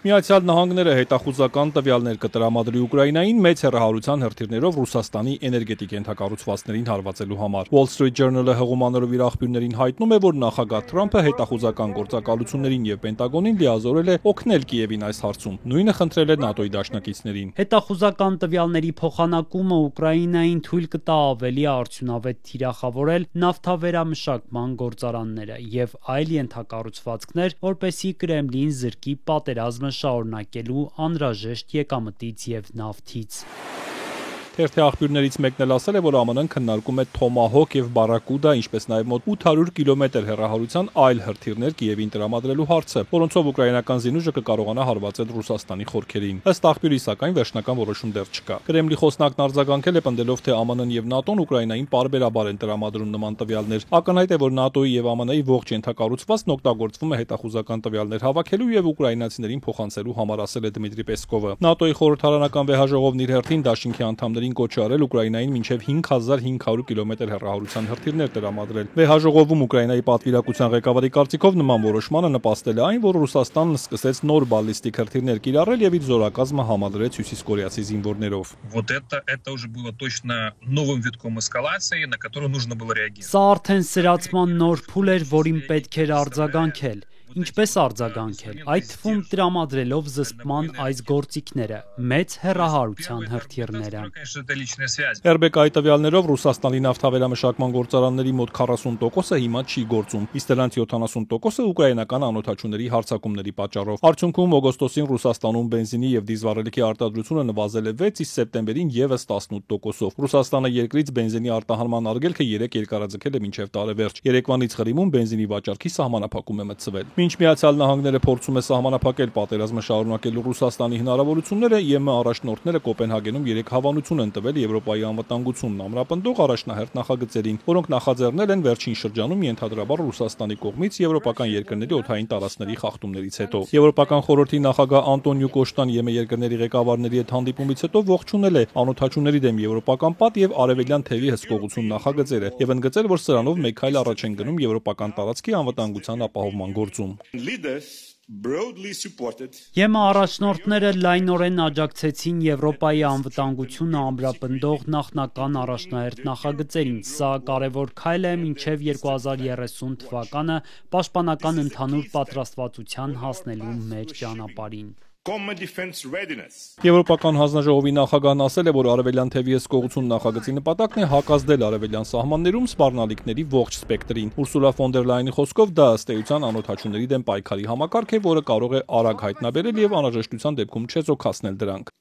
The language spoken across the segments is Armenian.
Միացյալ Նահանգները հետախուզական տվյալներ կտրամադրի Ուկրաինային մեծ հեռահարության հրթիռներով Ռուսաստանի էներգետիկ ենթակառուցվածքներին հարվածելու համար։ Wall Street Journal-ը հղումանորով իր աղբյուրներին հայտնում է, որ նախագահ Թրամփը հետախուզական գործակալություններին եւ Պենտագոնին լիազորել է օգնել Կիևին այս հարցում։ Նույնը խնդրել է ՆԱՏՕ-ի դաշնակիցներին։ Հետախուզական տվյալների փոխանակումը Ուկրաինային թույլ կտա ավելի արդյունավետ թիրախավորել նավթավերամշակման գործարանները եւ այլ ենթակառուցվածքներ, որպեսզի Կրեմլին զրկի պատերազմը շարունակելու անհրաժեշտ եկամտից եւ նավթից։ Թերթի աղբյուրներից մեկն էլ ասել է, որ ԱՄՆ-ն քննարկում է Թոմահոկ եւ Բարակուդա, ինչպես նաեւ մոտ 800 կիլոմետր հեռահարության այլ հրթիռներ Կիևին տրամադրելու հարցը, որոնցով ուկրաինական զինուժը կկարողանա հարվածել Ռուսաստանի խորքերին։ Ըստ աղբյուրի, սակայն վերջնական որոշում դեռ չկա։ Կրեմլի խոսնակն արձագանքել է պնդելով, թե ԱՄՆ-ն եւ ՆԱՏՕ-ն Ուկրաինային պարբերաբար են տրամադրում նման տվյալներ։ Ակնհայտ է, որ ՆԱՏՕ-ի եւ ԱՄՆ-ի ողջ ենթակառուցվածքն օգտագործվում է հետախուզական տվյալներ հավաքելու եւ ուկրաինացիներին փոխանցելու համար, ասել է Դմիտրի Պեսկովը։ ՆԱՏՕ-ի խորհրդարանական վեհաժողովն իր հերթին դաշինքի անդամներին կոչ արել Ուկրաինային մինչև 5500 կիլոմետր հեռահարության հրթիռներ տրամադրել։ Վեհաժողովում Ուկրաինայի պատվիրակության ղեկավարի կարծիքով նման որոշմանը նպաստել է այն, որ Ռուսաստանն սկսեց նոր բալիստիկ հրթիռներ կիրառել եւ իր զորակազմը համալրեց հյուսիսկորեացի զինվորներով։ Это уже было точно новым витком эскалации, на который нужно было реагировать. Սա արդեն սրացման նոր փուլ էր, որին պետք էր արձագանքել։ Ինչպես արձագանքել, այդ թվում տրամադրելով զսպման այս գործիքները, մեծ հեռահարության հրթիռները։ RBK-ի տվյալներով Ռուսաստանի նավթավերամշակման գործարանների մոտ 40%-ը հիմա չի գործում, իսկ դրանց 70%-ը ուկրաինական անօդաչուների հարձակումների պատճառով։ Արդյունքում օգոստոսին Ռուսաստանում բենզինի եւ դիզվառելիքի արտադրությունը նվազել է 6, իսկ սեպտեմբերին եւս 18%-ով։ Ռուսաստանը երկրից բենզինի արտահանման արգելքը 3 երկարաձգել է մինչև տարեվերջ։ Երեկվանից Ղրիմում բենզինի վաճառքի սահմանափակում է մտցվել։ Մինչ Միացյալ Նահանգները փորձում է սահմանափակել պատերազմը շարունակելու Ռուսաստանի հնարավորությունները, ԵՄ առաջնորդները Կոպենհագենում 3 հավանություն են տվել Եվրոպայի անվտանգությունն ամրապնդող առաջնահերթ նախագծերին, որոնք նախաձեռնել են վերջին շրջանում ենթադրաբար Ռուսաստանի կողմից եվրոպական երկրների օդային տարածքների խախտումներից հետո։ Եվրոպական խորհրդի նախագահ Անտոնիո Կոշտան ԵՄ երկրների ղեկավարների հետ հանդիպումից հետո ողջունել է անօդաչուների դեմ եվրոպական պատ եւ արևելյան թևի հսկողություն նախագծերը եւ ընդգծել, որ սրանով մեկ քայլ առաջ են գնում եվրոպական տարածքի անվտանգության ապահովման գործում։ ԵՄ առաջնորդները լայնորեն աջակցեցին Եվրոպայի անվտանգությունը ամրապնդող նախնական առաջնահերթ նախագծերին։ Սա կարևոր քայլ է մինչև 2030 թվականը պաշտպանական ընդհանուր պատրաստվածության հասնելու մեր ճանապարհին։ Եվրոպական հանձնաժողովի նախագահն ասել է, որ արևելյան թևի հսկողություն նախագծի նպատակն է հակազդել արևելյան սահմաններում սպառնալիքների ողջ սպեկտրին։ Ուրսուլա ֆոն դեր Լայնի խոսքով դա ըստ էության անօդաչուների դեմ պայքարի համակարգ է, որը կարող է արագ հայտնաբերել եւ անհրաժեշտության դեպքում չեզոքացնել դրանք։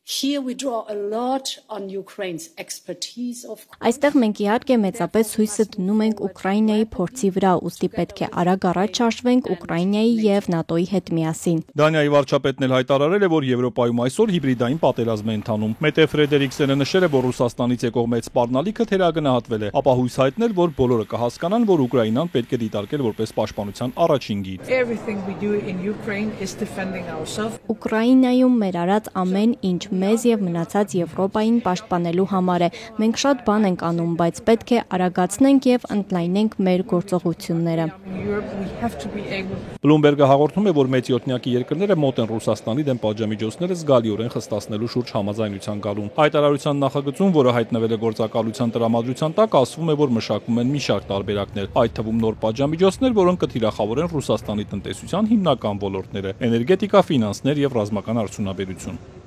Այստեղ մենք իհարկե մեծապես հույսը դնում ենք Ուկրաինայի փորձի վրա, ուստի պետք է արագ առաջ շարժվենք Ուկրաինայի եւ ՆԱՏՕ-ի հետ միասին։ Դանիայի վարչապետն էլ հայտարարել է, որ Եվրոպայում այսօր հիբրիդային պատերազմ է ընթանում։ Մետե Ֆրեդերիկսենը նշել է, որ Ռուսաստանից եկող մեծ սպառնալիքը թերագնահատվել է, ապա հույս հայտնել, որ բոլորը կհասկանան, որ Ուկրաինան պետք է դիտարկել որպես պաշտպանության առաջին գիծ։ Ուկրաինայում մեր արած ամեն ինչ մեզ եւ մնացած Եվրոպային պաշտպանելու համար է։ Մենք շատ բան ենք անում, բայց պետք է արագացնենք եւ ընդլայնենք մեր գործողությունները։ Բլումբերգը հաղորդում է, որ մեծ յոթնյակի երկրները մոտ են Ռուսաստանի դեմ պատժամիջոցները զգալիորեն խստացնելու շուրջ համաձայնության գալուն։ Հայտարարության նախագծում, որը հայտնվել է գործակալության տրամադրության տակ, ասվում է, որ մշակվում են մի շարք տարբերակներ, այդ թվում նոր պատժամիջոցներ, որոնք կթիրախավորեն Ռուսաստանի տնտեսության հիմնական ոլորտները՝ էներգետիկա, ֆինանսներ եւ ռազմական արդյունաբերություն։